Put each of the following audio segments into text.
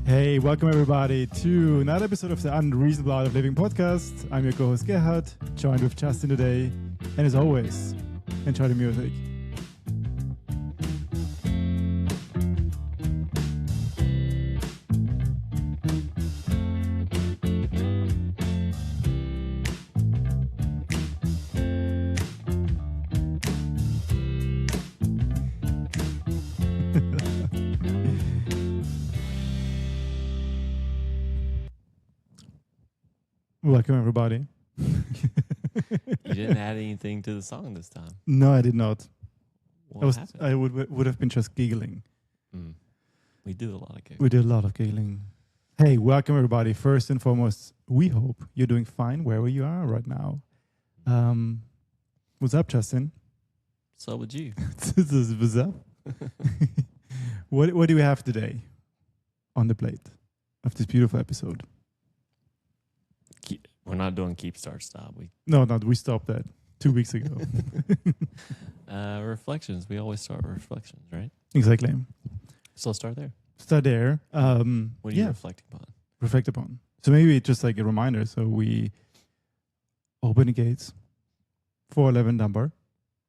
Hey, welcome everybody to another episode of the Unreasonable Art of Living podcast. I'm your co-host Gerhard, joined with Justin today. And as always, enjoy the music. Welcome everybody. You didn't add anything to the song this time. No, I did not. What happened? I would have been just giggling. We do a lot of giggling. We did a lot of giggling. Hey, welcome everybody. First and foremost, we hope you're doing fine wherever you are right now. What's up, Justin? So would you. What's up? What do we have today on the plate of this beautiful episode? We're not doing keep, start, stop. No, we stopped that 2 weeks ago. Reflections. We always start with reflections, right? Exactly. So let's start there. Start there. What are you reflecting upon? Reflect upon. So maybe just like a reminder. So we opened the gates for 11 Dunbar.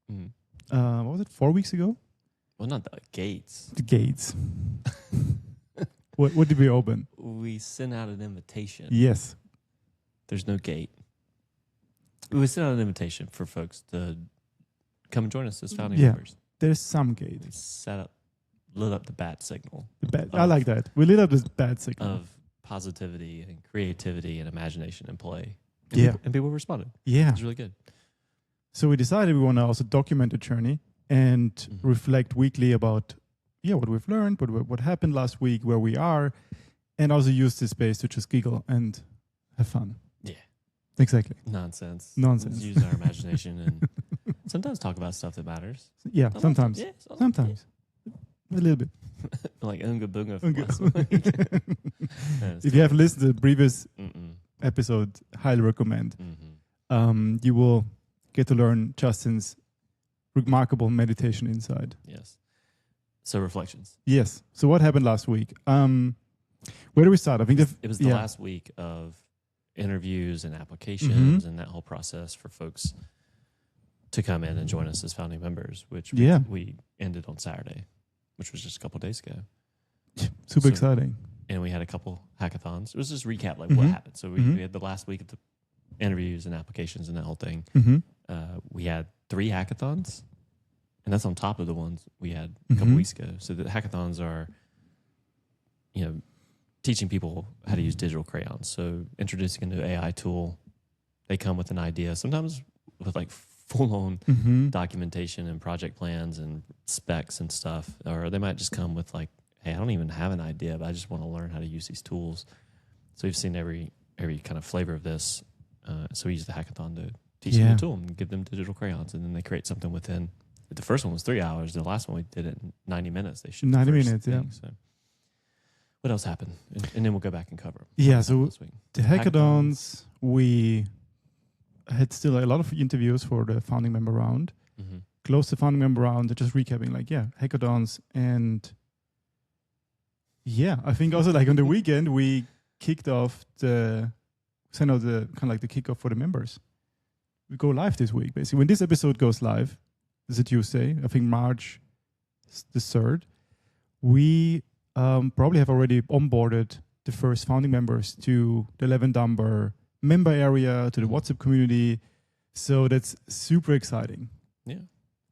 What was it? 4 weeks ago? Well, not the gates. The gates. What did we open? We sent out an invitation. Yes. There's no gate. We sent out an invitation for folks to come and join us as founding members. There's some gate. We lit up the bat signal. I like that. We lit up this bat signal. Of positivity and creativity and imagination and play. And people responded. Yeah. It was really good. So we decided we want to also document the journey and reflect weekly about what we've learned, what happened last week, where we are, and also use this space to just giggle and have fun. Yeah. Exactly. Nonsense. Let's use our imagination and sometimes talk about stuff that matters. Yeah, sometimes. Sometimes. A little bit. Like Unga Bunga. If you have listened to the previous episode, highly recommend. You will get to learn Justin's remarkable meditation insight. Yes. So reflections. Yes. So what happened last week? Where do we start? I think it was the last week of interviews and applications and that whole process for folks to come in and join us as founding members, which we ended on Saturday, which was just a couple of days ago. Super exciting. And we had a couple hackathons. It was just recap what happened. So we had the last week of the interviews and applications and that whole thing. We had 3 hackathons, and that's on top of the ones we had a couple weeks ago. So the hackathons are, teaching people how to use digital crayons. So introducing a new AI tool. They come with an idea, sometimes with like full-on documentation and project plans and specs and stuff. Or they might just come with like, hey, I don't even have an idea, but I just want to learn how to use these tools. So we've seen every kind of flavor of this. So we use the hackathon to teach them the tool and give them digital crayons. And then they create something within. The first one was 3 hours. The last one we did it in 90 minutes. They shipped 90 minutes, So what else happened? And then we'll go back and cover them. Yeah, so the hackathons, we had still a lot of interviews for the founding member round. Close the founding member round, just recapping hackathons. And I think also like on the weekend, we kicked off the kickoff for the members. We go live this week, basically. When this episode goes live, it's a Tuesday, I think March the 3rd, we probably have already onboarded the first founding members to the 11 Dunbar member area, to the WhatsApp community. So that's super exciting. Yeah.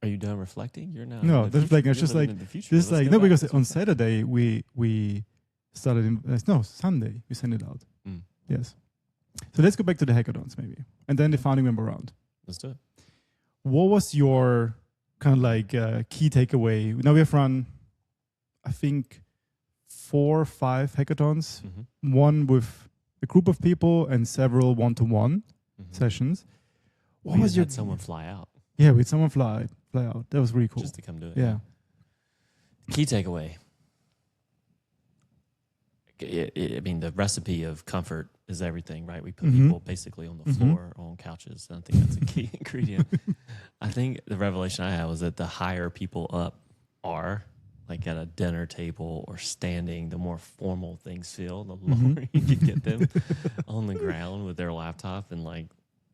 Are you done reflecting? You're not. No, that's like it's just like this. Like no, because on Saturday we started. Sunday we sent it out. Yes. So let's go back to the hackathons maybe, and then the founding member round. Let's do it. What was your kind of like key takeaway? Now we have run, I think, 4 or 5 hackathons. One with a group of people and several one-to-one sessions. What was your someone fly out? Yeah, we had someone fly out. That was really cool. Just to come do it. Yeah. Key takeaway. I mean, the recipe of comfort is everything, right? We put people basically on the floor or on couches. I think that's a key ingredient. I think the revelation I had was that the higher people up are, like at a dinner table or standing, the more formal things feel, the lower you can get them on the ground with their laptop. And like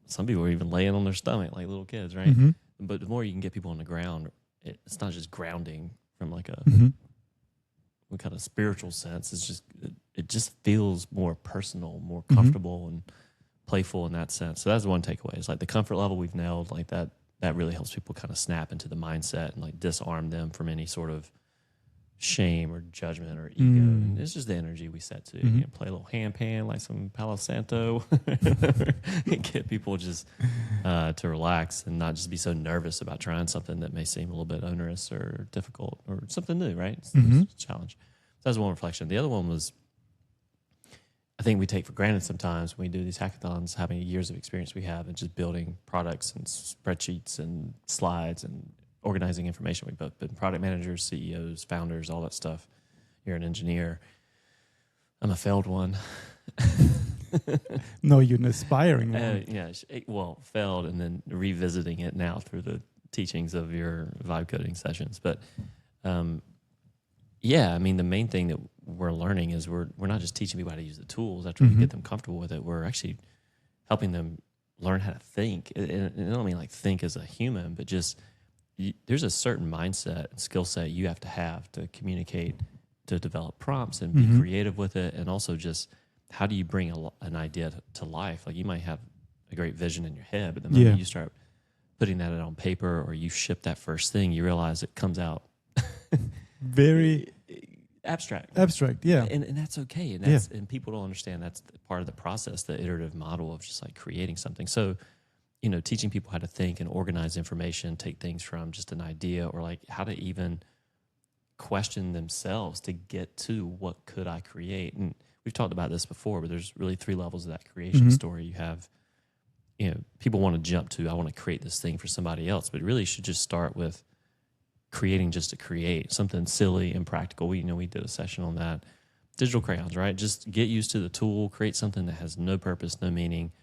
some people are even laying on their stomach like little kids, right? But the more you can get people on the ground, it's not just grounding from like a kind of spiritual sense. It's just it just feels more personal, more comfortable and playful in that sense. So that's one takeaway. It's like the comfort level we've nailed, like that really helps people kind of snap into the mindset and like disarm them from any sort of shame or judgment or ego. And it's just the energy we set to. You know, play a little handpan like some Palo Santo and get people just to relax and not just be so nervous about trying something that may seem a little bit onerous or difficult or something new, right? It's a challenge. So that's one reflection. The other one was, I think we take for granted sometimes when we do these hackathons, how many years of experience we have in just building products and spreadsheets and slides and organizing information. We've both been product managers, CEOs, founders, all that stuff. You're an engineer. I'm a failed one. No, you're an aspiring one. Yeah, well, failed and then revisiting it now through the teachings of your vibe coding sessions. But yeah, I mean, the main thing that we're learning is we're not just teaching people how to use the tools after we get them comfortable with it. We're actually helping them learn how to think. And I don't mean like think as a human, but just there's a certain mindset and skill set you have to communicate, to develop prompts and be creative with it. And also just how do you bring an idea to life? Like you might have a great vision in your head, but the moment you start putting that on paper or you ship that first thing, you realize it comes out very abstract, yeah, and that's okay, and that's and people don't understand that's part of the process, the iterative model of just like creating something. So, you know, teaching people how to think and organize information, take things from just an idea or like how to even question themselves to get to what could I create. And we've talked about this before, but there's really 3 levels of that creation story. You have, you know, people want to jump to I want to create this thing for somebody else, but really you should just start with creating just to create something silly and practical. We did a session on that. Digital crayons, right? Just get used to the tool, create something that has no purpose, no meaning,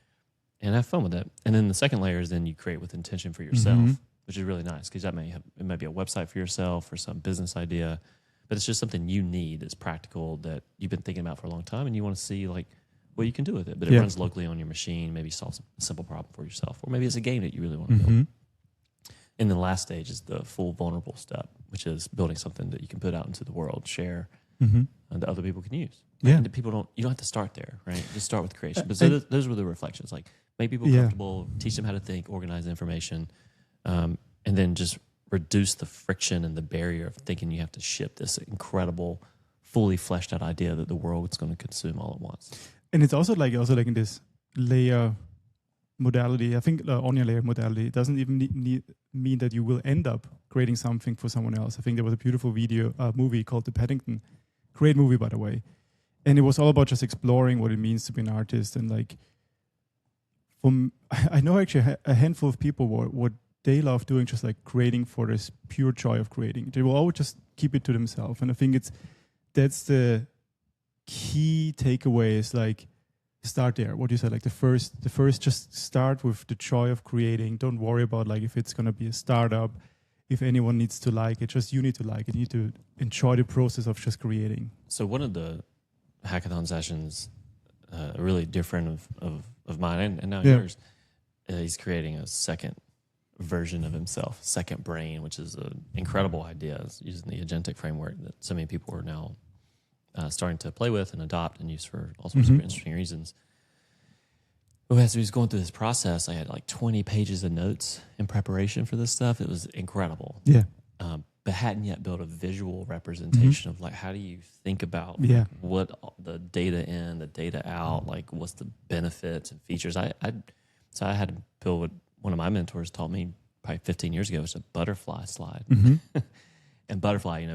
and have fun with it. And then the second layer is then you create with intention for yourself, which is really nice because it might be a website for yourself or some business idea, but it's just something you need that's practical that you've been thinking about for a long time and you want to see like what you can do with it. But it runs locally on your machine, maybe solves a simple problem for yourself, or maybe it's a game that you really want to build. And the last stage is the full vulnerable step, which is building something that you can put out into the world, share, and that other people can use. Right? And you don't have to start there, right? Just start with creation. But so those were the reflections, like make people comfortable, teach them how to think, organize information, and then just reduce the friction and the barrier of thinking you have to ship this incredible, fully fleshed out idea that the world is going to consume all at once. And it's also like in this layer modality, I think onion layer modality, it doesn't even mean that you will end up creating something for someone else. I think there was a beautiful movie called The Paddington. Great movie, by the way. And it was all about just exploring what it means to be an artist. And like, I know actually a handful of people what they love doing, just like creating for this pure joy of creating. They will always just keep it to themselves. And I think that's the key takeaway is like, start there. What you said, like the first, just start with the joy of creating. Don't worry about like if it's going to be a startup, if anyone needs to like it. Just you need to like it. You need to enjoy the process of just creating. So one of the hackathon sessions, really different of mine and now yours, he's creating a second version of himself, second brain, which is an incredible idea. It's using the agentic framework that so many people are now starting to play with and adopt and use for all sorts of interesting reasons. But as he was going through this process, I had like 20 pages of notes in preparation for this stuff. It was incredible. Yeah. But hadn't yet built a visual representation of like, how do you think about like, what the data in, the data out, like what's the benefits and features. So I had to build what one of my mentors taught me probably 15 years ago. It was a butterfly slide. And butterfly,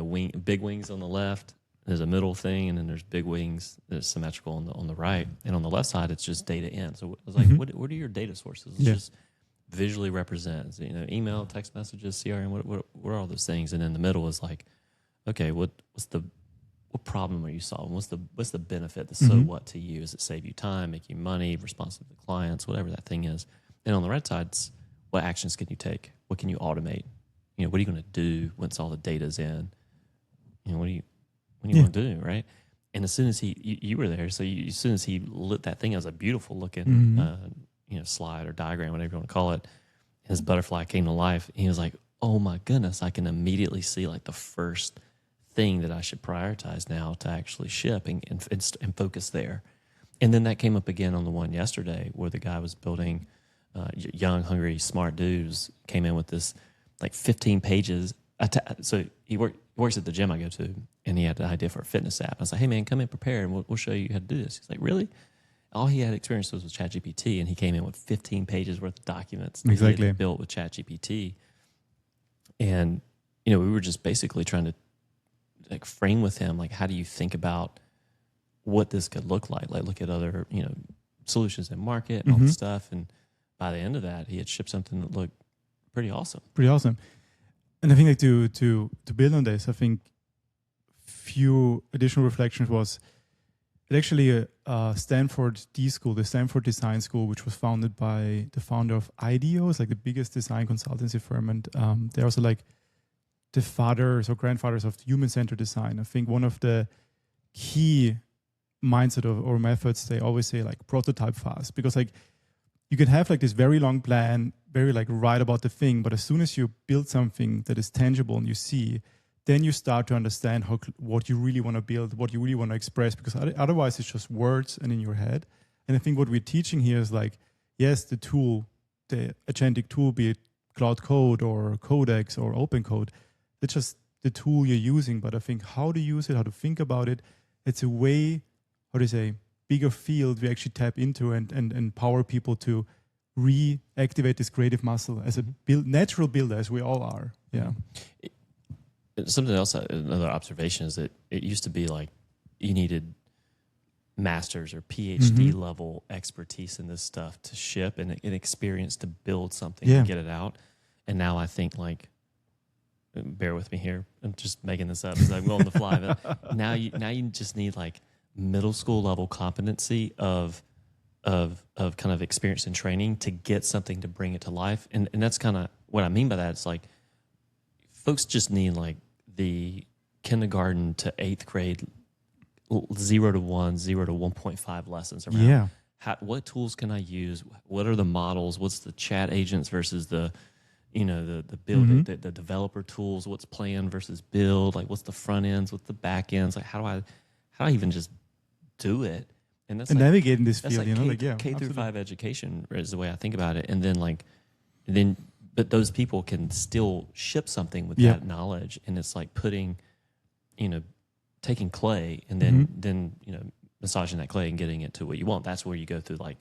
big wings on the left, there's a middle thing, and then there's big wings that's symmetrical on the right. And on the left side, it's just data in. So I was like, what are your data sources? Let's just visually represent, email, text messages, CRM, what are all those things? And in the middle is like, okay, what problem are you solving? What's the benefit, the so what to you? Does it save you time, make you money, responsive to clients, whatever that thing is? And on the right side, it's what actions can you take? What can you automate? What are you going to do once all the data's in? what do you want to do, right? And as soon as you were there, so as soon as he lit that thing, it was a beautiful looking, slide or diagram, whatever you want to call it. His butterfly came to life. And he was like, "Oh my goodness, I can immediately see like the first thing that I should prioritize now to actually ship and focus there." And then that came up again on the one yesterday where the guy was building, young, hungry, smart dudes came in with this like 15 pages. So he works at the gym I go to, and he had an idea for a fitness app. I was like, "Hey man, come in prepared, and we'll show you how to do this." He's like, "Really?" All he had experience was with ChatGPT, and he came in with 15 pages worth of documents that he had built with ChatGPT. And we were just basically trying to like frame with him, like, how do you think about what this could look like? Like, look at other solutions in market and all this stuff. And by the end of that, he had shipped something that looked pretty awesome. Pretty awesome. And I think like to build on this, I think few additional reflections was it actually Stanford D School, the Stanford Design School, which was founded by the founder of IDEO, it's like the biggest design consultancy firm. And they're also like the fathers or grandfathers of human-centered design. I think one of the key mindset or methods, they always say like prototype fast, because like you can have like this very long plan, very like right about the thing, but as soon as you build something that is tangible and you see, then you start to understand what you really want to build, what you really want to express, because otherwise it's just words and in your head. And I think what we're teaching here is like, yes, the tool, the agentic tool, be it Cloud Code or Codex or Open Code, it's just the tool you're using. But I think how to use it, how to think about it, it's a way, how do you say, bigger field we actually tap into and empower people to reactivate this creative muscle as a natural builder, as we all are. Yeah. Something else, another observation is that it used to be like you needed master's or PhD level expertise in this stuff to ship and an experience to build something and get it out. And now I think like, bear with me here, I'm just making this up as I go on the fly. But now you just need like middle school level competency of kind of experience and training to get something to bring it to life. And that's kind of what I mean by that. It's like folks just need like the kindergarten to 8th grade 0 to 1, 0 to 1.5 lessons around what tools can I use? What are the models? What's the chat agents versus the build, the developer tools? What's plan versus build? Like, what's the front ends? What's the back ends? Like, how do I even just do it? And that's navigate in this field, like K through 5 education is the way I think about it. And then but those people can still ship something with that knowledge. And it's like putting, taking clay and then massaging that clay and getting it to what you want. That's where you go through like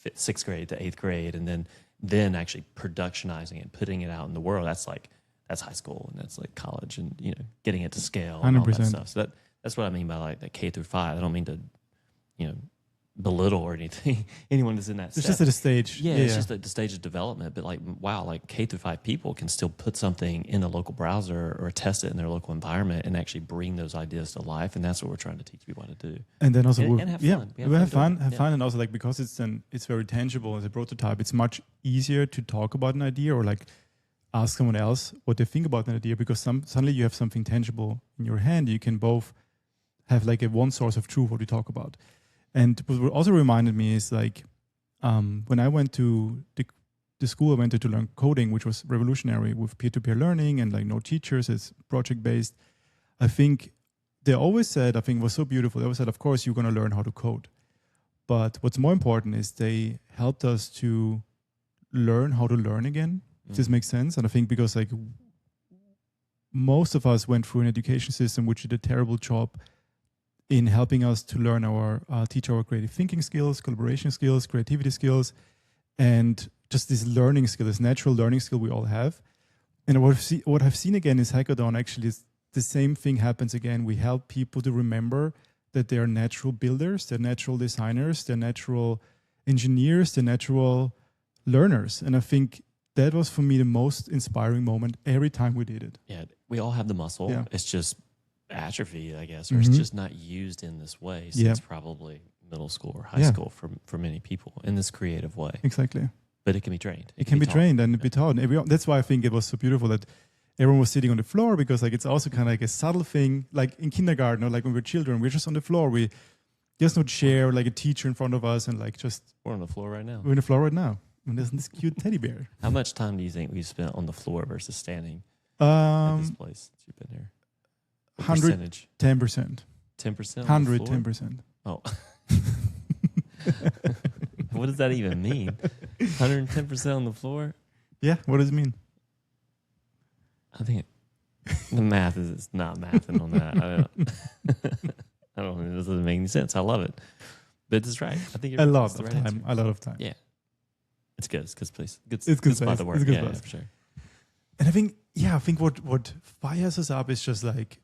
6th grade to 8th grade, and then actually productionizing it, putting it out in the world. That's high school, and that's like college, and getting it to scale and 100%. All that stuff. So that's what I mean by like that K through 5. I don't mean to belittle or anything. Anyone that's in that it's just at a stage. It's just at the stage of development. But like, wow, like K through 5 people can still put something in a local browser or test it in their local environment and actually bring those ideas to life. And that's what we're trying to teach people how to do. And then also and have fun. We have fun, and also like because it's very tangible as a prototype. It's much easier to talk about an idea or like ask someone else what they think about an idea, because suddenly you have something tangible in your hand. You can both have like one source of truth what we talk about. And what also reminded me is like when I went to the school I went to learn coding, which was revolutionary with peer-to-peer learning and like no teachers, it's project-based. I think they always said, I think it was so beautiful, they always said, of course, you're going to learn how to code. But what's more important is they helped us to learn how to learn again, if this makes sense. And I think because like most of us went through an education system which did a terrible job in helping us to learn teach our creative thinking skills, collaboration skills, creativity skills, and just this learning skill, this natural learning skill we all have. And what I've seen again is hackathon actually is the same thing happens again. We help people to remember that they're natural builders, they're natural designers, they're natural engineers, they're natural learners. And I think that was for me the most inspiring moment every time we did it. Yeah, we all have the muscle. Yeah. It's just atrophy, I guess, or it's just not used in this way since probably middle school or high school for many people in this creative way. Exactly. But it can be trained. It can be trained and be taught. That's why I think it was so beautiful that everyone was sitting on the floor because like it's also kind of like a subtle thing. Like in kindergarten or like when we're children, we're just on the floor. There's no chair, like a teacher in front of us, and like just We're on the floor right now. we're on the floor right now. And there's this cute teddy bear. How much time do you think we spent on the floor versus standing at this place that you've been here? What 110%. 10%? 110%. Oh. What does that even mean? 110% on the floor? Yeah, what does it mean? I think the math is it's not mathing on that. I don't know. It doesn't make any sense. I love it. But it's right. I think A lot of time. A lot of time. Yeah. It's good. It's a good place. It's good spot place. to work. It's a good Yeah, place. for sure. And I think what fires us up is just like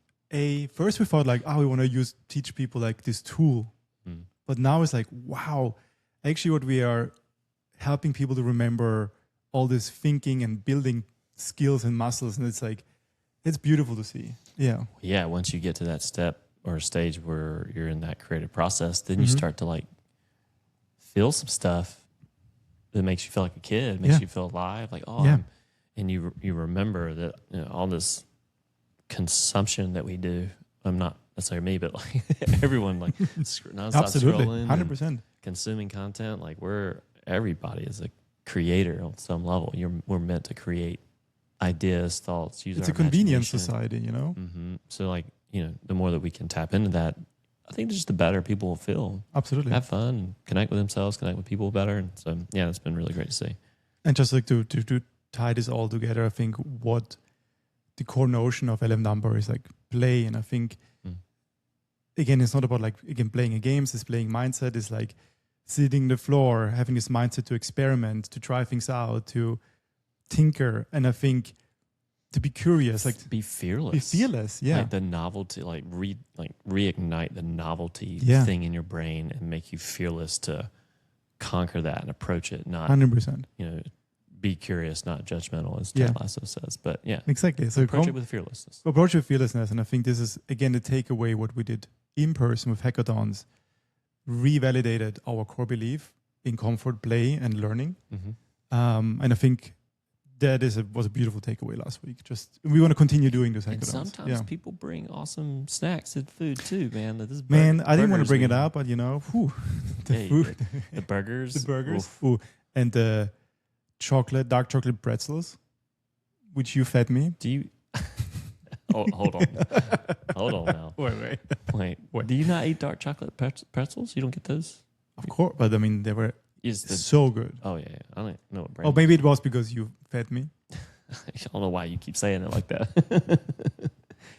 first we thought like, we want to teach people like this tool. Mm. But now it's like, wow, actually what we are helping people to remember all this thinking and building skills and muscles. And it's like, it's beautiful to see. Yeah. Yeah. Once you get to that step or stage where you're in that creative process, then you start to like feel some stuff that makes you feel like a kid, makes you feel alive. Like, and you remember that all this consumption that we do. I'm not necessarily me, but like everyone like nonstop Absolutely. scrolling, 100%. consuming content. Like everybody is a creator on some level. We're meant to create ideas, thoughts, use It's our a convenience imagination. society, you know? Mm-hmm. So like, the more that we can tap into that, I think just the better people will feel. Absolutely. Have fun, and connect with themselves, connect with people better. And so, yeah, it's been really great to see. And just like to tie this all together, I think what the core notion of LM Dunbar is like play. And I think, again, it's not about like, again, playing a game, it's playing mindset. It's like sitting on the floor, having this mindset to experiment, to try things out, to tinker. And I think to be curious, like be fearless. Be fearless, yeah. Like the novelty, like reignite the novelty thing in your brain and make you fearless to conquer that and approach it. Not 100%. Be curious, not judgmental, as Ted Lasso says. But yeah, exactly. So approach it with fearlessness. Approach it with fearlessness, and I think this is again the takeaway. What we did in person with hackathons revalidated our core belief in comfort, play, and learning. Mm-hmm. And I think that was a beautiful takeaway last week. Just we want to continue doing those hackathons. And sometimes people bring awesome snacks and food too, man. I didn't want to bring it up, but the food, the burgers, and the dark chocolate pretzels, which you fed me. Do you? Oh, hold on now. Wait. Do you not eat dark chocolate pretzels? You don't get those? Of course, but I mean they were so good. Oh yeah, I don't know what brand. Oh, maybe it was because you fed me. I don't know why you keep saying it like that.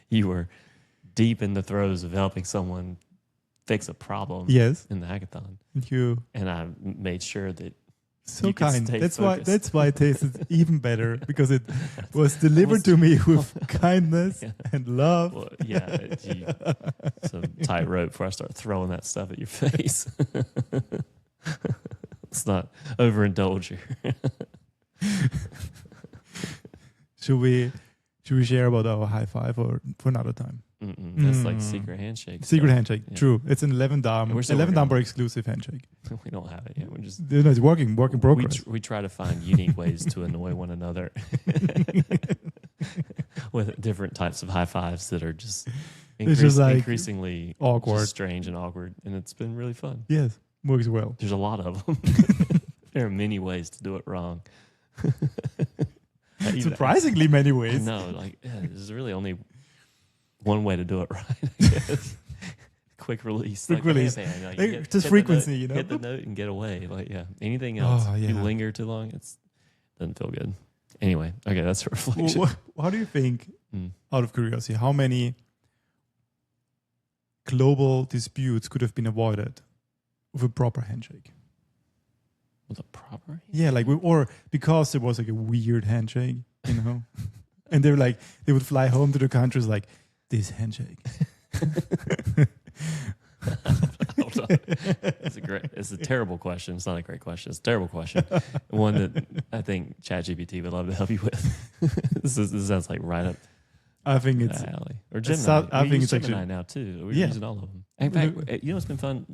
You were deep in the throes of helping someone fix a problem. Yes. In the hackathon. And I made sure that. So kind. That's why it tasted even better, because it was delivered to me with kindness and love. Well, some tightrope before I start throwing that stuff at your face. Let's not overindulge here. Should we share about our high five or for another time? That's like secret handshake. Secret handshake. Yeah. True. It's an 11 Dunbar exclusive handshake. We don't have it yet. We're just it's work in progress. We try to find unique ways to annoy one another with different types of high fives that are just increasingly awkward, just strange and awkward, and it's been really fun. Yes, works well. There's a lot of them. There are many ways to do it wrong. Surprisingly many ways. No, there's really only one way to do it right, I guess. Quick release. Quick release. Just frequency, hit the note and get away. Anything else, you linger too long, it doesn't feel good. Anyway, okay, that's a reflection. How do you think, out of curiosity, how many global disputes could have been avoided with a proper handshake? With a proper handshake? Yeah, or because there was a weird handshake, and they were they would fly home to the countries this handshake. Hold on. It's a terrible question. It's not a great question. It's a terrible question. One that I think ChatGPT would love to help you with. This sounds like right up. I think it's alley. Or Gemini. I think it's Gemini actually now too. We're using all of them. In fact, what's been fun?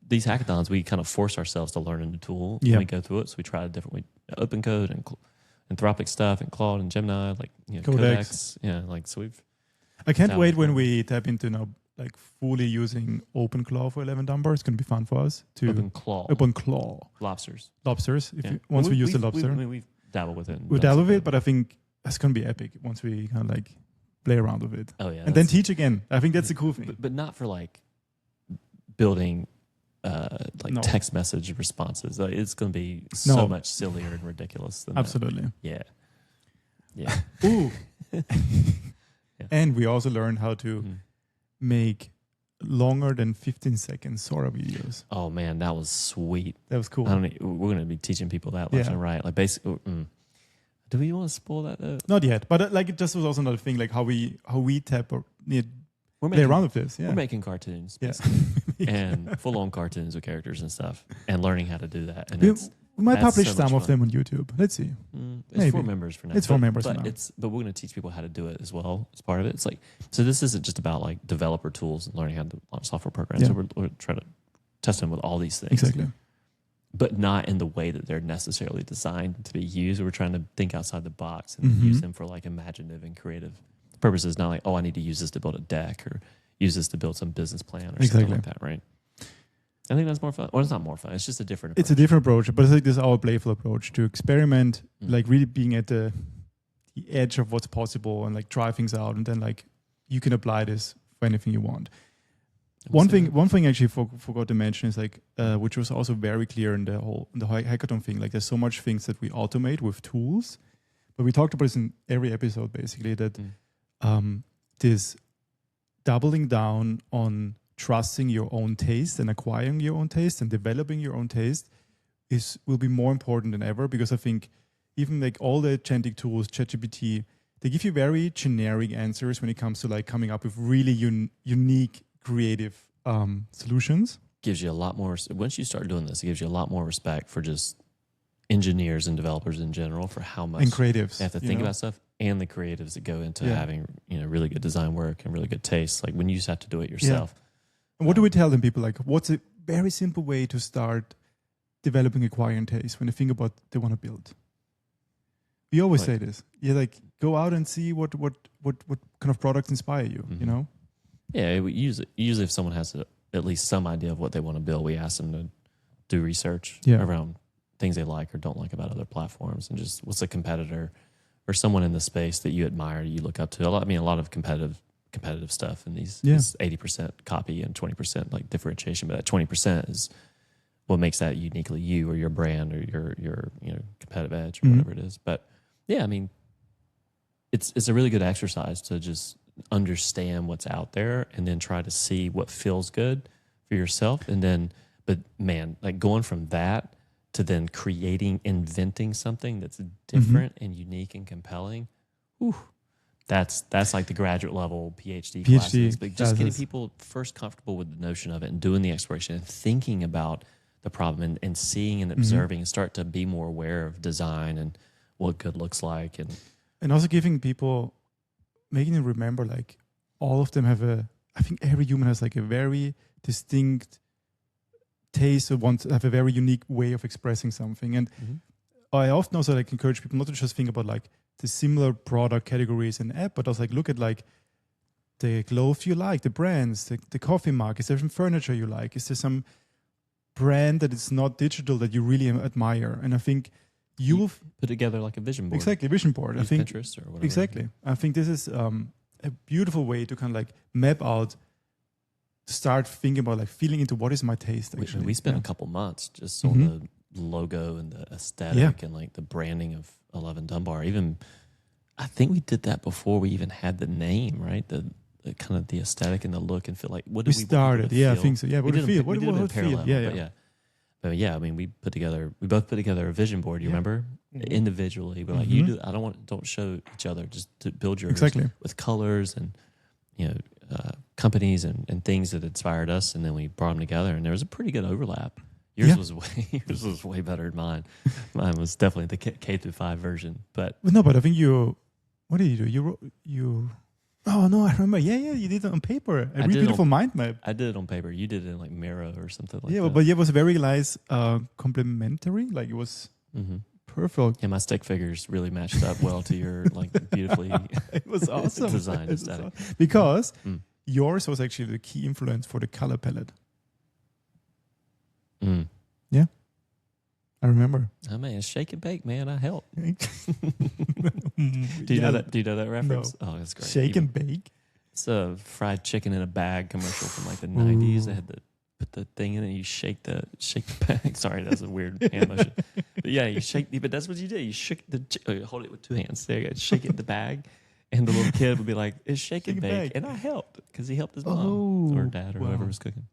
These hackathons, we kind of force ourselves to learn a new tool when we go through it. So we try a different way, open code and Anthropic stuff and Claude and Gemini, like Codex. Yeah, like so we've. I can't wait when we tap into now, like fully using OpenClaw for 11 Dunbar. It's going to be fun for us to OpenClaw lobsters. Once we use the lobster, we've dabbled with it. We dabble with it, but I think that's going to be epic once we kind of like play around with it. Oh yeah, and then teach again. I think that's the cool thing. But not for like building text message responses. It's going to be so much sillier and ridiculous than absolutely. That. Yeah. Ooh. And we also learned how to make longer than 15 seconds Sora videos. Oh man, that was sweet. That was cool. We're going to be teaching people that left and right. Like basically, do we want to spoil that? Not yet, but like it just was also another thing, like how we tap or play around with this. Yeah. We're making cartoons, and full-on cartoons with characters and stuff, and learning how to do that. And we might publish some of them on YouTube. Let's see. It's for members for now. It's for members for now. But we're going to teach people how to do it as well as part of it. It's like, so this isn't just about like developer tools and learning how to launch software programs. Yeah. So we're trying to test them with all these things. Exactly. But not in the way that they're necessarily designed to be used. We're trying to think outside the box and use them for like imaginative and creative purposes. Not like, I need to use this to build a deck or use this to build some business plan or something like that, right? I think that's more fun. Well, it's not more fun. It's just a different approach. It's a different approach, but I think this is our playful approach to experiment, like really being at the edge of what's possible and like try things out, and then like you can apply this for anything you want. One thing actually forgot to mention is like, which was also very clear in the hackathon thing. Like, there's so much things that we automate with tools, but we talked about this in every episode basically. That this doubling down on trusting your own taste and acquiring your own taste and developing your own taste will be more important than ever, because I think even like all the agentic tools, ChatGPT, they give you very generic answers when it comes to like coming up with really unique, creative solutions. Gives you a lot more. Once you start doing this, it gives you a lot more respect for just engineers and developers in general, for how much and creatives they have to think about stuff, and the creatives that go into having really good design work and really good taste. Like when you just have to do it yourself. And what do we tell them, people? Like, what's a very simple way to start developing acquiring taste when they think about they want to build? We always say this. Like go out and see what kind of products inspire you. You know. Yeah, usually if someone has at least some idea of what they want to build, we ask them to do research around things they like or don't like about other platforms, and just what's a competitor or someone in the space that you admire, you look up to. A lot of competitive stuff, and these 80% copy and 20% like differentiation, but that 20% is what makes that uniquely you or your brand or your competitive edge or whatever it is. But yeah, I mean, it's a really good exercise to just understand what's out there and then try to see what feels good for yourself, and then but man, like going from that to then inventing something that's different and unique and compelling. Whew. That's like the graduate level PhD classes. But just getting people first comfortable with the notion of it and doing the exploration and thinking about the problem and seeing and observing and start to be more aware of design and what good looks like. And also giving people, making them remember like all of them I think every human has like a very distinct taste or want to have a very unique way of expressing something. And I often also like encourage people not to just think about like the similar product categories in app, but also like look at like the clothes you like, the brands, the coffee mug. Is there some furniture you like? Is there some brand that is not digital that you really admire? And I think you will put together like a vision board. Exactly, vision board. I think Pinterest or whatever. Exactly. I think this is a beautiful way to kind of like map out, start thinking about like feeling into what is my taste. Actually, we spent a couple months just on the logo and the aesthetic and like the branding of 11 Dunbar. Even I think we did that before we even had the name, right? The kind of the aesthetic and the look and feel like what did we started? Yeah, I think so. Yeah, what did it feel? What did it feel? But yeah, I mean, we both put together a vision board. You remember individually. We're like, you do. Don't show each other. Just to build yours with colors and companies and things that inspired us, and then we brought them together, and there was a pretty good overlap. Yours was way better than mine. Mine was definitely the K through 5 version. But I think what did you do? You oh no, I remember. Yeah, you did it on paper. A really beautiful mind map. I did it on paper. You did it in like Miro or something like that. Yeah, but it was very nice, complementary. Like it was Perfect. And my stick figures really matched up well to your like beautifully It was awesome. designed It was aesthetic. Because yours was actually the key influence for the color palette. Mm. Yeah. I remember. Oh man, shake and bake, man. I help. Do Do you know that? Do you know that reference? No. Oh, that's great. Shake and bake? It's a fried chicken in a bag commercial from like the 90s. They had to put the thing in it and you shake the bag. Sorry, that's a weird hand motion. But yeah, you shake, but that's what you do. You shake hold it with two hands. There you go. Shake it in the bag. And the little kid would be like, it's shake and bake. And I helped because he helped his mom or dad or whoever was cooking.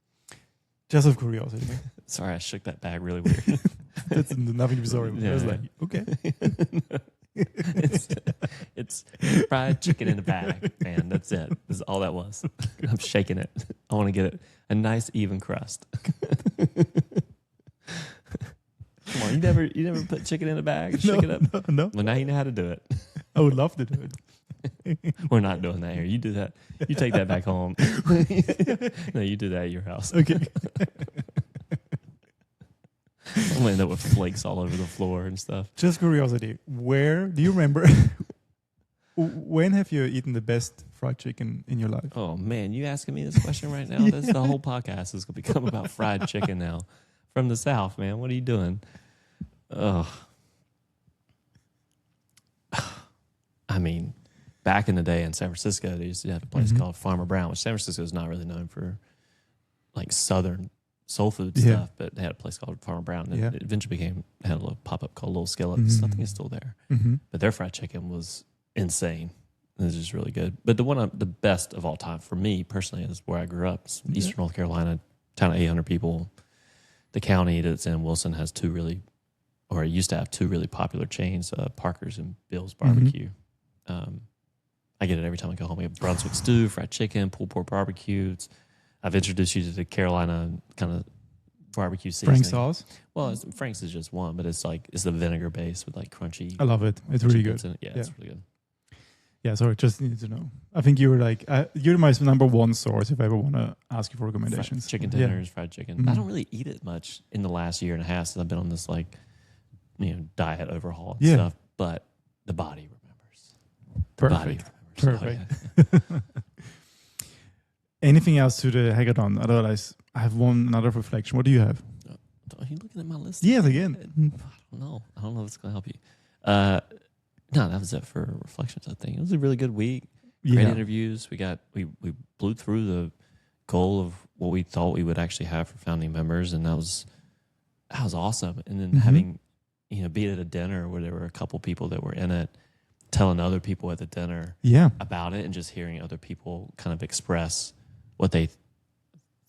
Just of curiosity. Sorry, I shook that bag really weird. That's nothing to be sorry about. I was like, okay. It's fried chicken in a bag, man. That's it. That's all that was. I'm shaking it. I want to get it a nice even crust. Come on, you never put chicken in a bag and shake it up? No. Well, now you know how to do it. I would love to do it. We're not doing that here. You do that. You take that back home. No, you do that at your house. Okay. I'm gonna end up with flakes all over the floor and stuff. Just curiosity. Where do you remember? When have you eaten the best fried chicken in your life? Oh man, you asking me this question right now? That's the whole podcast is gonna become about fried chicken now. From the South, man. What are you doing? Ugh. I mean, back in the day in San Francisco, they used to have a place called Farmer Brown, which San Francisco is not really known for like Southern soul food stuff, but they had a place called Farmer Brown. And it eventually had a little pop-up called Little Skillets. I think it's still there. But their fried chicken was insane. It was just really good. But the best of all time for me personally is where I grew up. It's Eastern North Carolina, town of 800 people. The county that's in Wilson has it used to have two really popular chains, Parker's and Bill's Barbecue. I get it every time I go home. We have Brunswick stew, fried chicken, pulled pork barbecue. I've introduced you to the Carolina kind of barbecue seasoning. Frank sauce? Well, Frank's is just one, but it's the vinegar base with like crunchy. I love it. It's really good. Yeah, it's really good. Yeah, sorry, just needed to know. I think you were like, you're my number one source if I ever want to ask you for recommendations. Chicken dinners, fried chicken. I don't really eat it much in the last year and a half since I've been on this diet overhaul and stuff, but the body remembers. Perfect. Perfect. Anything else to the hackathon? Otherwise, I have another reflection. What do you have? Are you looking at my list? Yes, again. I don't know if it's going to help you. No, that was it for reflections, I think. It was a really good week. Great interviews. We blew through the goal of what we thought we would actually have for founding members, and that was awesome. And then having, be at a dinner where there were a couple people that were in it, telling other people at the dinner about it, and just hearing other people kind of express what they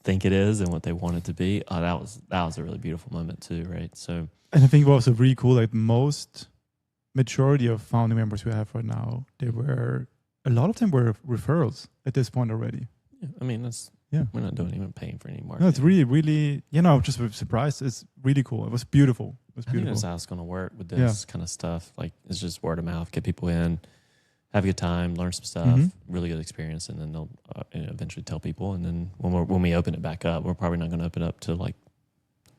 think it is and what they want it to be. Oh, that was a really beautiful moment too, right? So, and I think what was really cool, like most majority of founding members we have right now, a lot of them were referrals at this point already. Yeah, I mean, we're not doing even paying for any marketing. No, it's really, really, I'm just surprised. It's really cool. It was beautiful. I think that's how it's going to work with this kind of stuff. Like, it's just word of mouth, get people in, have a good time, learn some stuff, really good experience, and then they'll eventually tell people. And then when we open it back up, we're probably not going to open it up to like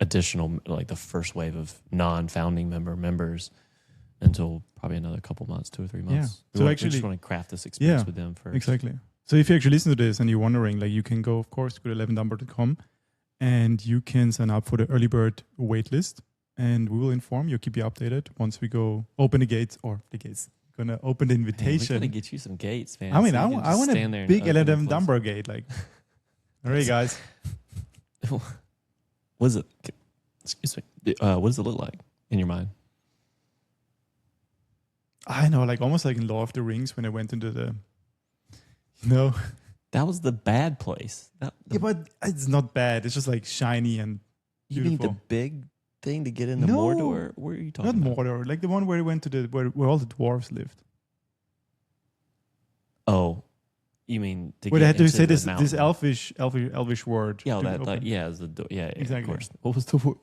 additional, like the first wave of non-founding members until probably another couple months, 2 or 3 months. Yeah. We just want to craft this experience with them first. Exactly. So if you actually listen to this and you're wondering, like, you can go, of course, go to 11dunbar.com and you can sign up for the early bird waitlist, and we will inform you, keep you updated once we go open the gates. Going to open the invitation. We're going to get you some gates, man. I mean, I want a big 11 Dunbar gate. Like, all right, guys. What is it? Excuse me. What does it look like in your mind? I know, like almost like in Lord of the Rings when I went into the, That was the bad place. But it's not bad. It's just like shiny and beautiful. You need the big thing to get into Mordor? Where are you talking about? Not Mordor, like the one where we went to where all the dwarves lived. Oh, you mean where they had to say this elvish word? Yeah, exactly. Of course. What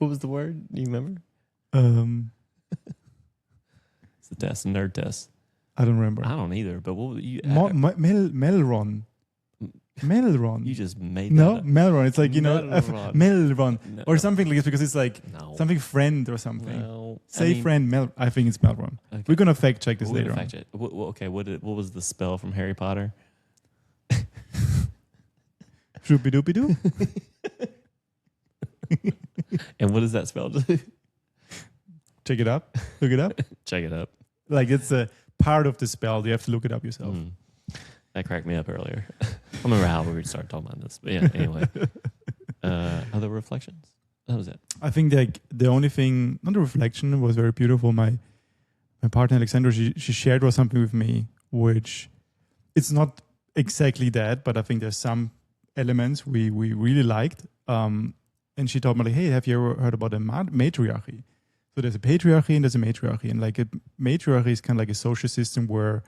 was the word? Do you remember? It's the test, nerd test. I don't remember. I don't either. But what you? Melron. Melron. You just made that up. Melron. It's like, Melron. Melron or something like this, because it's like something friend or something. No. Well, Say friend Mel. I think it's Melron. Okay. We're gonna fact check this We're later gonna on. fact check. Okay, what was the spell from Harry Potter? Shooby doopy doo. And what does that spell do? Check it up. Look it up. Check it up. Like it's a part of the spell. You have to look it up yourself. That cracked me up earlier. I remember how we started talking about this. But yeah, anyway. Other reflections? That was it. I think like the only thing, not the reflection, was very beautiful. My partner Alexandra, she shared was something with me, which it's not exactly that, but I think there's some elements we really liked. And she told me like, hey, have you ever heard about a matriarchy? So there's a patriarchy and there's a matriarchy. And like a matriarchy is kind of like a social system where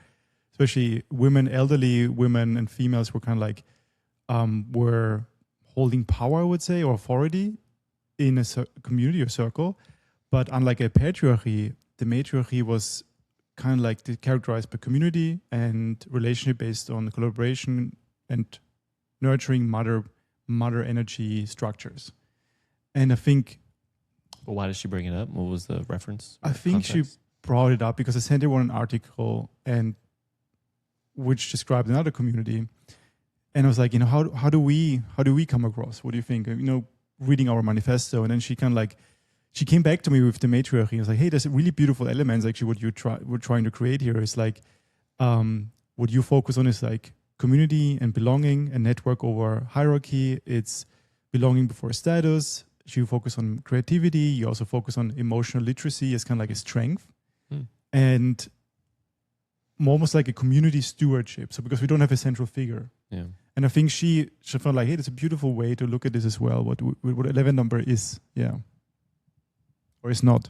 especially women, elderly women and females were kind of like, were holding power, I would say, or authority in a community or circle. But unlike a patriarchy, the matriarchy was kind of like characterized by community and relationship based on collaboration and nurturing mother energy structures. And I think... Well, why did she bring it up? What was the reference? I think context? she brought it up because I sent her an article and which described another community. And I was like, how do we come across? What do you think? Reading our manifesto. And then she kind of like, she came back to me with the matriarchy. I was like, hey, there's really beautiful elements. Actually, what we're trying to create here is like, what you focus on is like community and belonging and network over hierarchy. It's belonging before status. You focus on creativity. You also focus on emotional literacy as kind of like a strength. And almost like a community stewardship. So because we don't have a central figure. Yeah. And I think she felt like, hey, that's a beautiful way to look at this as well. What 11 number is, yeah. Or is not.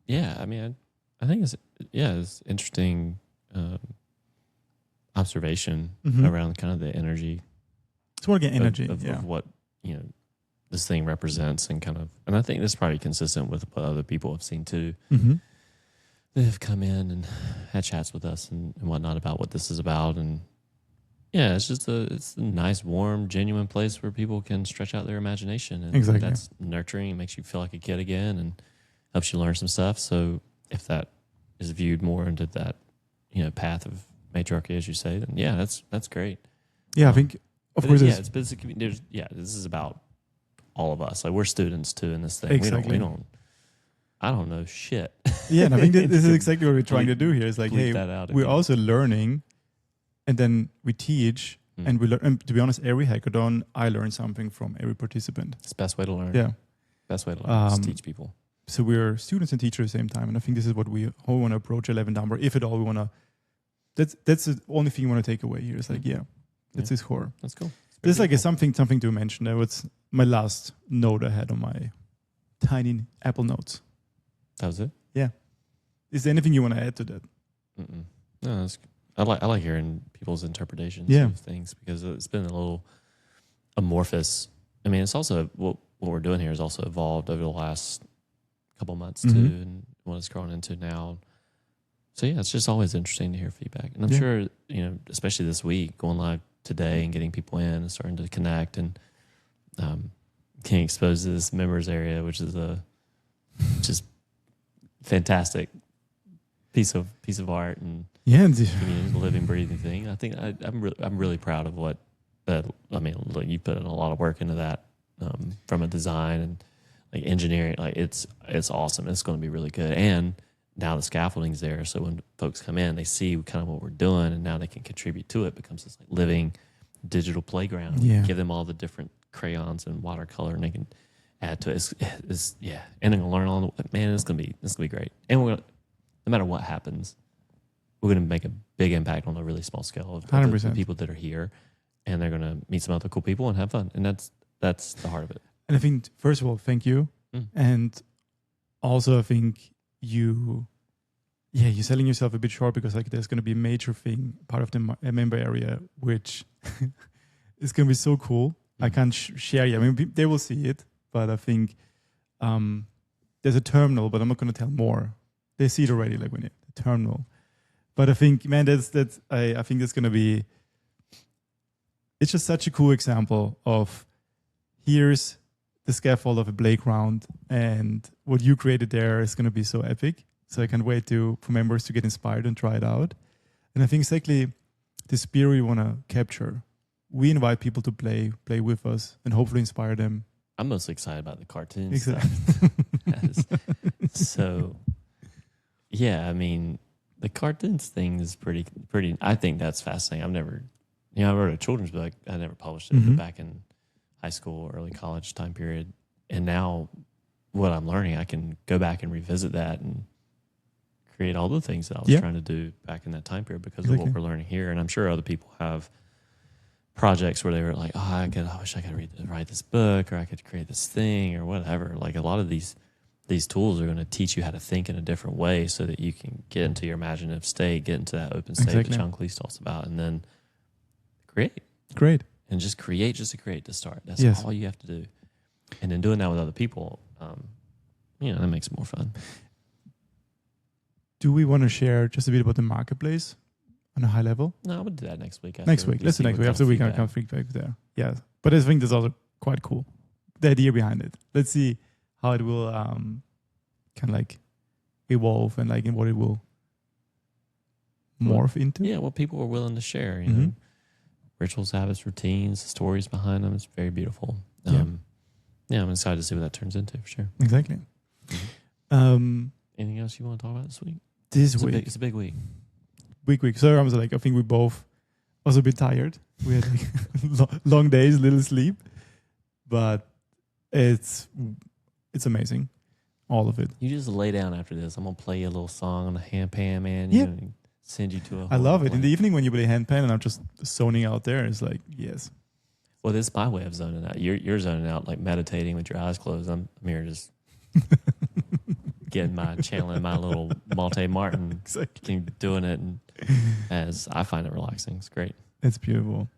Yeah, I mean, I think it's interesting observation around kind of the energy. It's more like energy, of what, this thing represents and I think this is probably consistent with what other people have seen too. They have come in and had chats with us and whatnot about what this is about. And yeah, it's a nice, warm, genuine place where people can stretch out their imagination. And exactly. That's nurturing. It makes you feel like a kid again and helps you learn some stuff. So if that is viewed more into that, path of matriarchy, as you say, then yeah, that's great. Yeah, I think, of course, this is about all of us. Like we're students too in this thing. Exactly. I don't know shit. Yeah, and I think this is exactly what we're trying to do here. It's like, hey, we're again. also learning, and then we teach, and we learn. And to be honest, every hackathon, I learn something from every participant. It's the best way to learn. Yeah. Best way to learn is teach people. So we're students and teachers at the same time, and I think this is what we want to approach 11 Dunbar. If at all, we want to. That's the only thing you want to take away here. It's like, that's his core. That's cool. This is like something to mention. That was my last note I had on my tiny Apple Notes. That was it? Yeah. Is there anything you want to add to that? No, I like hearing people's interpretations of things because it's been a little amorphous. I mean, it's also what we're doing here has also evolved over the last couple months too, and what it's growing into now. So yeah, it's just always interesting to hear feedback, and I'm sure especially this week, going live today and getting people in and starting to connect and getting exposed to this members area, which is just fantastic piece of art and a living, breathing thing. I think I'm really proud of what that. I mean, look, you put in a lot of work into that from a design and like engineering. Like it's awesome. It's going to be really good. And now the scaffolding's there, so when folks come in, they see kind of what we're doing, and now they can contribute to it. It becomes this like living digital playground. Yeah. Give them all the different crayons and watercolor, and they can add to it. It's and they're gonna learn all. Man, it's gonna be great. And we're gonna, no matter what happens, we're gonna make a big impact on a really small scale of the people that are here, and they're gonna meet some other cool people and have fun. And that's the heart of it. And I think first of all, thank you, and also I think you're selling yourself a bit short because like there's going to be a major thing part of the member area which is going to be so cool. I can't share yet. I mean, they will see it, but I think there's a terminal, but I'm not going to tell more. They see it already, like when the terminal. But I think, man, I think that's going to be. It's just such a cool example of here's the scaffold of a playground, and what you created there is going to be so epic. So I can't wait for members to get inspired and try it out. And I think exactly the spirit we want to capture. We invite people to play with us, and hopefully inspire them. I'm mostly excited about the cartoons. Exactly. So, yeah, I mean, the cartoons thing is pretty. I think that's fascinating. I've never, I wrote a children's book. I never published it, but back in high school, early college time period, and now what I'm learning, I can go back and revisit that and create all the things that I was trying to do back in that time period because of what we're learning here. And I'm sure other people have projects where they were like, I wish I could write this book, or I could create this thing, or whatever. Like a lot of these tools are going to teach you how to think in a different way so that you can get into your imaginative state, get into that open state that John Cleese talks about, and then create. Great. And just create to start. That's all you have to do. And then doing that with other people, that makes it more fun. Do we want to share just a bit about the marketplace on a high level? No, I would do that next week. Let's do next week. After we can come feedback there. Yeah. But I think that's also quite cool. The idea behind it. Let's see how it will kind of like evolve and like in what it will morph into. Yeah, what people are willing to share, you know. Rituals, habits, routines, stories behind them. It's very beautiful. I'm excited to see what that turns into for sure. Exactly. Anything else you want to talk about this week? It's a big week. Big week. So I was like, I think we both was a bit tired. We had like long days, little sleep, but it's amazing, all of it. You just lay down after this. I'm gonna play you a little song on the handpan, man. Yeah. And send you to a. I love it. In the evening when you play handpan and I'm just zoning out there, it's like, yes. Well, this is my way of zoning out. You're zoning out, like meditating with your eyes closed. I'm here just channeling my little Malte Martin, doing it, and as I find it relaxing. It's great. It's beautiful.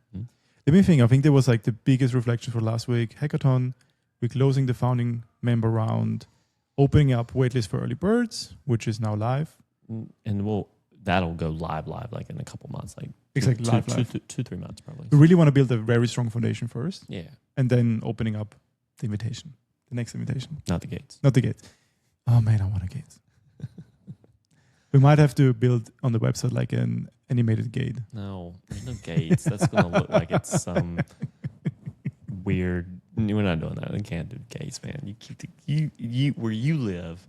Let me think. I think there was like the biggest reflection for last week. Hackathon. We're closing the founding member round, opening up waitlist for early birds, which is now live. And that'll go live like in a couple months, like exactly live. 2-3 months probably. We really want to build a very strong foundation first. Yeah. And then opening up the next invitation. Not the gates. Oh man, I want a gate. We might have to build on the website like an animated gate. No, there's no gates. That's going to look like it's some weird. We're not doing that. We can't do gates, man. You keep you where you live.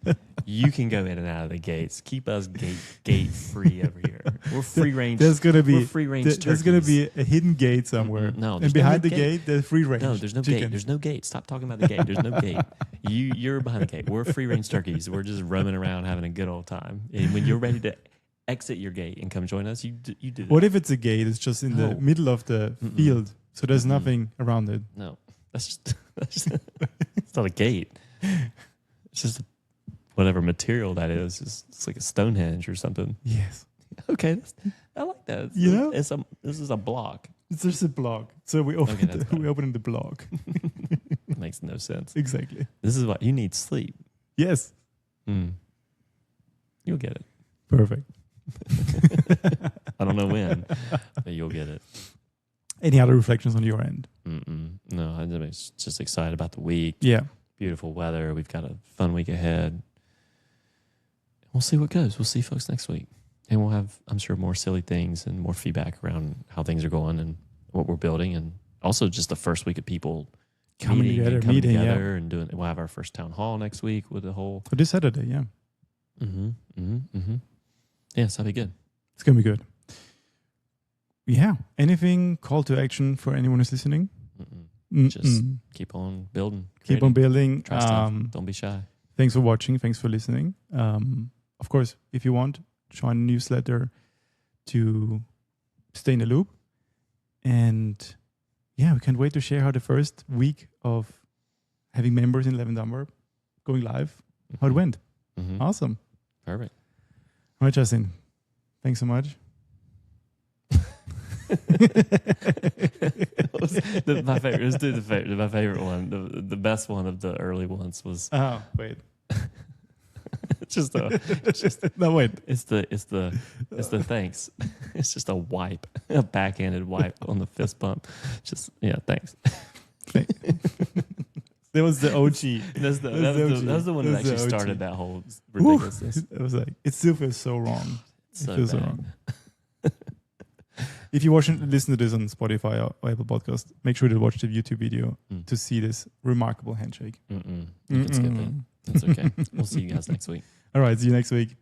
You can go in and out of the gates. Keep us gate free over here. We're free range. There's gonna be free range. There's gonna be a hidden gate somewhere. No, and behind the gate, there's free range. No, there's no gate. There's no gate. Stop talking about the gate. There's no gate. You're behind the gate. We're free range turkeys. We're just roaming around having a good old time. And when you're ready to exit your gate and come join us, you do that. What if it's a gate? It's just in the middle of the field, so there's nothing around it. No, that's just it's not a gate. It's just whatever material that is. It's like a Stonehenge or something. Yes. Okay, I like that. This is a block. It's just a block. So we open the block. It makes no sense. Exactly. This is what you need: sleep. Yes. You'll get it. Perfect. I don't know when, but you'll get it. Any other reflections on your end? No, I'm just excited about the week. Yeah. Beautiful weather. We've got a fun week ahead. We'll see what goes. We'll see folks next week. And we'll have, I'm sure, more silly things and more feedback around how things are going and what we're building. And also just the first week of people coming together and doing. We'll have our first town hall next week with the whole. For this Saturday, yeah. Yes, that'll be good. It's going to be good. Yeah. Anything call to action for anyone who's listening? Just keep on building. Keep on building. Try stuff. Don't be shy. Thanks for watching. Thanks for listening. Of course, if you want, join the newsletter to stay in the loop. And yeah, we can't wait to share how the first week of having members in Dunbar going live, how it went. Awesome. Perfect. All right, Justin. Thanks so much. My favorite. Let's do the favorite. My favorite one. The best one of the early ones was. Oh wait. It's just no wait. It's the thanks. It's just a wipe, a backhanded wipe on the fist bump. Just thanks. That was the OG. That's the one that actually started that whole Ooh, ridiculousness. it was like, it still feels so wrong. So it feels so bad. wrong. If you listen to this on Spotify or Apple Podcast, make sure to watch the YouTube video to see this remarkable handshake. You can skip it. That's okay. We'll see you guys next week. All right. See you next week.